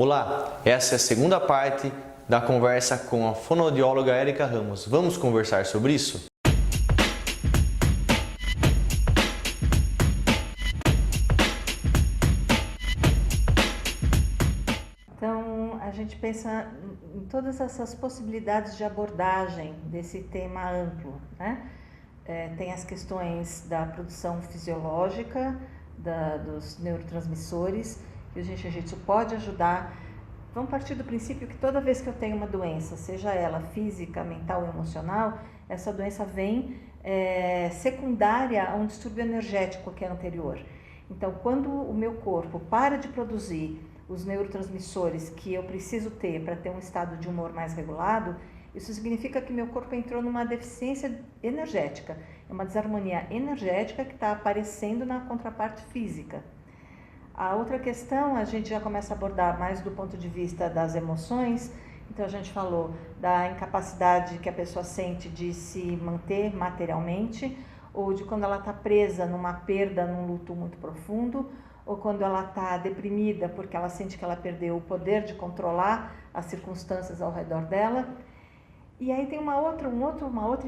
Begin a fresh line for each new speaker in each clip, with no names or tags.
Olá, essa é a segunda parte da conversa com a fonoaudióloga Érica Ramos. Vamos conversar sobre isso?
Então, a gente pensa em todas essas possibilidades de abordagem desse tema amplo, né? Tem as questões da produção fisiológica, dos neurotransmissores, que o Jiu-Jitsu pode ajudar. Vamos partir do princípio que toda vez que eu tenho uma doença, seja ela física, mental ou emocional, essa doença vem secundária a um distúrbio energético que é anterior. Então, quando o meu corpo para de produzir os neurotransmissores que eu preciso ter para ter um estado de humor mais regulado, isso significa que meu corpo entrou numa deficiência energética, é uma desarmonia energética que está aparecendo na contraparte física. A outra questão a gente já começa a abordar mais do ponto de vista das emoções. Então a gente falou da incapacidade que a pessoa sente de se manter materialmente, ou de quando ela está presa numa perda, num luto muito profundo, ou quando ela está deprimida porque ela sente que ela perdeu o poder de controlar as circunstâncias ao redor dela. E aí tem uma outra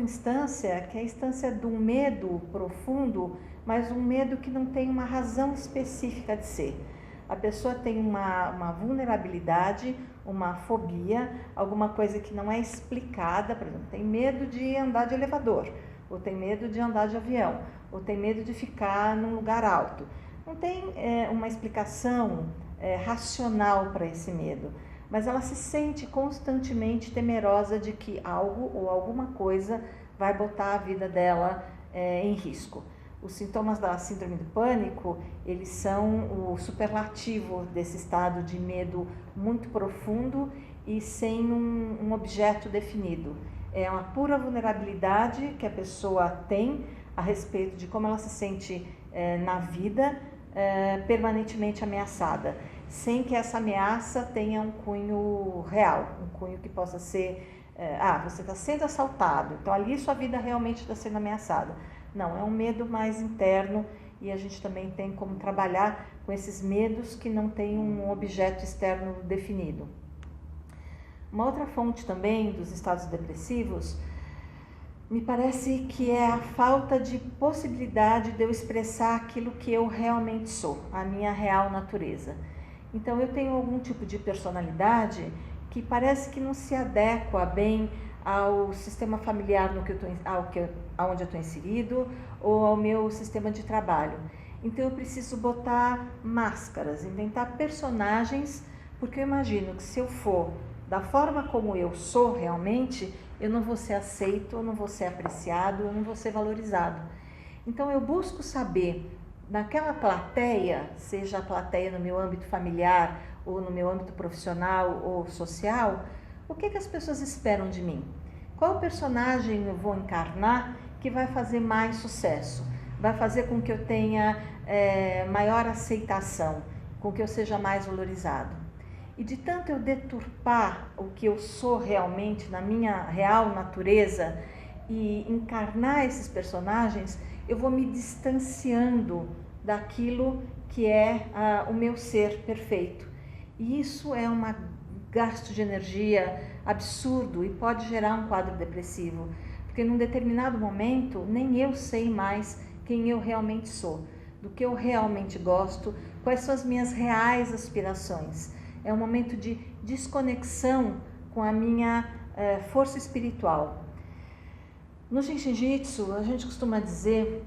instância, que é a instância do medo profundo, mas um medo que não tem uma razão específica de ser. A pessoa tem uma vulnerabilidade, uma fobia, alguma coisa que não é explicada, por exemplo, tem medo de andar de elevador, ou tem medo de andar de avião, ou tem medo de ficar num lugar alto. Não tem uma explicação racional para esse medo, mas ela se sente constantemente temerosa de que algo ou alguma coisa vai botar a vida dela em risco. Os sintomas da síndrome do pânico, eles são o superlativo desse estado de medo muito profundo e sem um objeto definido. É uma pura vulnerabilidade que a pessoa tem a respeito de como ela se sente na vida, permanentemente ameaçada, sem que essa ameaça tenha um cunho real, um cunho que possa ser, você está sendo assaltado, então ali sua vida realmente está sendo ameaçada. Não, é um medo mais interno e a gente também tem como trabalhar com esses medos que não têm um objeto externo definido. Uma outra fonte também dos estados depressivos me parece que é a falta de possibilidade de eu expressar aquilo que eu realmente sou, a minha real natureza. Então eu tenho algum tipo de personalidade que parece que não se adequa bem ao sistema familiar onde eu estou inserido ou ao meu sistema de trabalho. Então eu preciso botar máscaras, inventar personagens, porque eu imagino que se eu for da forma como eu sou realmente, eu não vou ser aceito, eu não vou ser apreciado, eu não vou ser valorizado. Então eu busco saber, naquela plateia, seja a plateia no meu âmbito familiar ou no meu âmbito profissional ou social, o que as pessoas esperam de mim? Qual personagem eu vou encarnar que vai fazer mais sucesso? Vai fazer com que eu tenha maior aceitação, com que eu seja mais valorizado? E de tanto eu deturpar o que eu sou realmente na minha real natureza e encarnar esses personagens, eu vou me distanciando daquilo que é o meu ser perfeito. E isso é um gasto de energia absurdo e pode gerar um quadro depressivo, porque num determinado momento nem eu sei mais quem eu realmente sou, do que eu realmente gosto, quais são as minhas reais aspirações. É um momento de desconexão com a minha força espiritual. No Jiu-Jitsu, a gente costuma dizer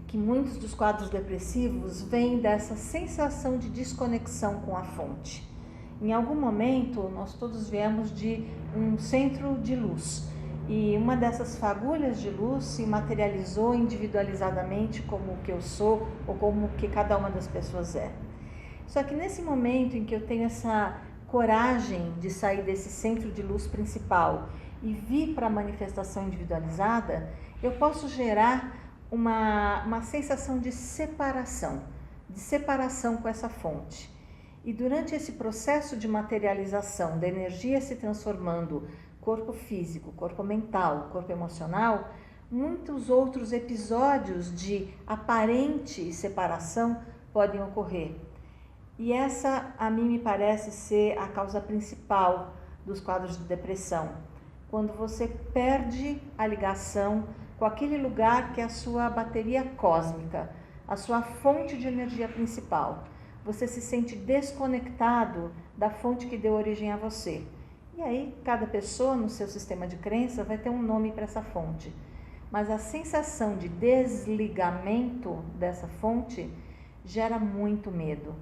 que muitos dos quadros depressivos vêm dessa sensação de desconexão com a fonte. Em algum momento, nós todos viemos de um centro de luz e uma dessas fagulhas de luz se materializou individualizadamente como o que eu sou ou como o que cada uma das pessoas é. Só que nesse momento em que eu tenho essa coragem de sair desse centro de luz principal e vir para a manifestação individualizada, eu posso gerar uma sensação de separação com essa fonte. E durante esse processo de materialização da energia se transformando corpo físico, corpo mental, corpo emocional, muitos outros episódios de aparente separação podem ocorrer. E essa, a mim, me parece ser a causa principal dos quadros de depressão. Quando você perde a ligação com aquele lugar que é a sua bateria cósmica, a sua fonte de energia principal. Você se sente desconectado da fonte que deu origem a você. E aí, cada pessoa no seu sistema de crença vai ter um nome para essa fonte. Mas a sensação de desligamento dessa fonte gera muito medo.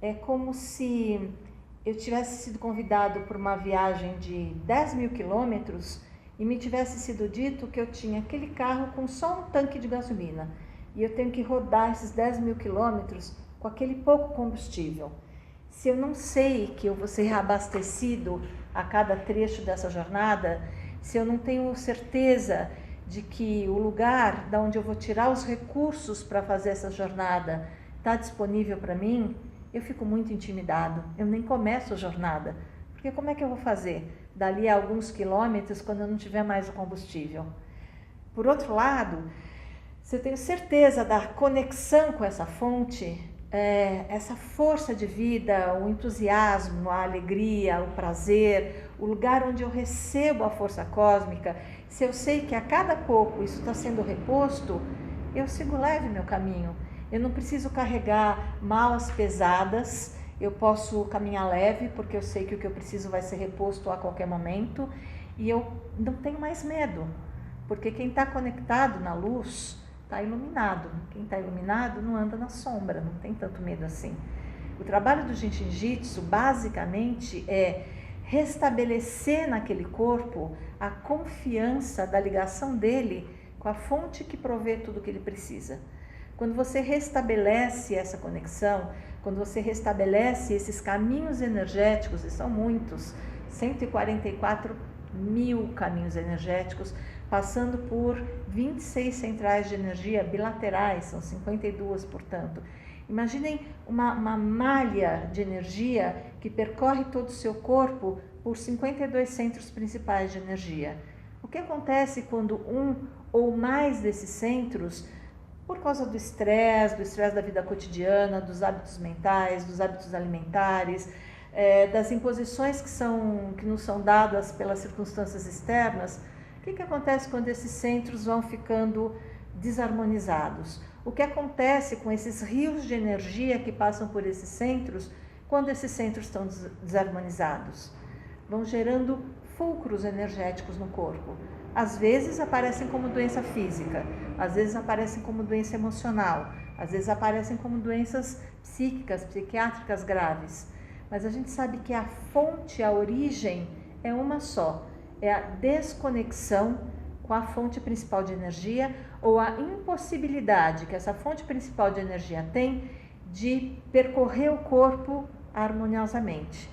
É como se eu tivesse sido convidado por uma viagem de 10 mil quilômetros e me tivesse sido dito que eu tinha aquele carro com só um tanque de gasolina e eu tenho que rodar esses 10 mil quilômetros com aquele pouco combustível. Se eu não sei que eu vou ser reabastecido a cada trecho dessa jornada, se eu não tenho certeza de que o lugar da onde eu vou tirar os recursos para fazer essa jornada está disponível para mim, eu fico muito intimidado. Eu nem começo a jornada, porque como é que eu vou fazer dali a alguns quilômetros quando eu não tiver mais o combustível? Por outro lado, se eu tenho certeza da conexão com essa fonte, essa força de vida, o entusiasmo, a alegria, o prazer, o lugar onde eu recebo a força cósmica, se eu sei que a cada pouco isso está sendo reposto, eu sigo leve meu caminho. Eu não preciso carregar malas pesadas, eu posso caminhar leve, porque eu sei que o que eu preciso vai ser reposto a qualquer momento, e eu não tenho mais medo, porque quem está conectado na luz está iluminado. Quem está iluminado não anda na sombra, não tem tanto medo assim. O trabalho do Jinshin Jitsu, basicamente, é restabelecer naquele corpo a confiança da ligação dele com a fonte que provê tudo o que ele precisa. Quando você restabelece essa conexão, quando você restabelece esses caminhos energéticos, e são muitos, 144 mil caminhos energéticos, passando por 26 centrais de energia bilaterais, são 52, portanto. Imaginem uma malha de energia que percorre todo o seu corpo por 52 centros principais de energia. O que acontece quando um ou mais desses centros, por causa do estresse da vida cotidiana, dos hábitos mentais, dos hábitos alimentares, das imposições que nos são dadas pelas circunstâncias externas, o que acontece quando esses centros vão ficando desarmonizados? O que acontece com esses rios de energia que passam por esses centros quando esses centros estão desarmonizados? Vão gerando fulcros energéticos no corpo. Às vezes aparecem como doença física, às vezes aparecem como doença emocional, às vezes aparecem como doenças psíquicas, psiquiátricas graves. Mas a gente sabe que a fonte, a origem é uma só, é a desconexão com a fonte principal de energia ou a impossibilidade que essa fonte principal de energia tem de percorrer o corpo harmoniosamente.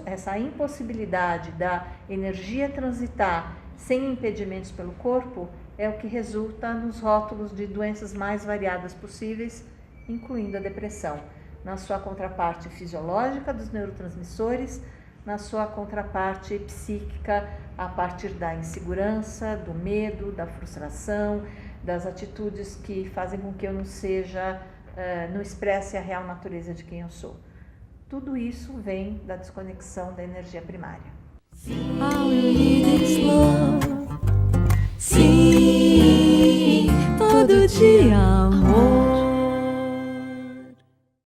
Essa impossibilidade da energia transitar sem impedimentos pelo corpo é o que resulta nos rótulos de doenças mais variadas possíveis, incluindo a depressão, na sua contraparte fisiológica dos neurotransmissores, na sua contraparte psíquica, a partir da insegurança, do medo, da frustração, das atitudes que fazem com que eu não expresse a real natureza de quem eu sou. Tudo isso vem da desconexão da energia primária.
All we need is love. Sim, todo dia amor.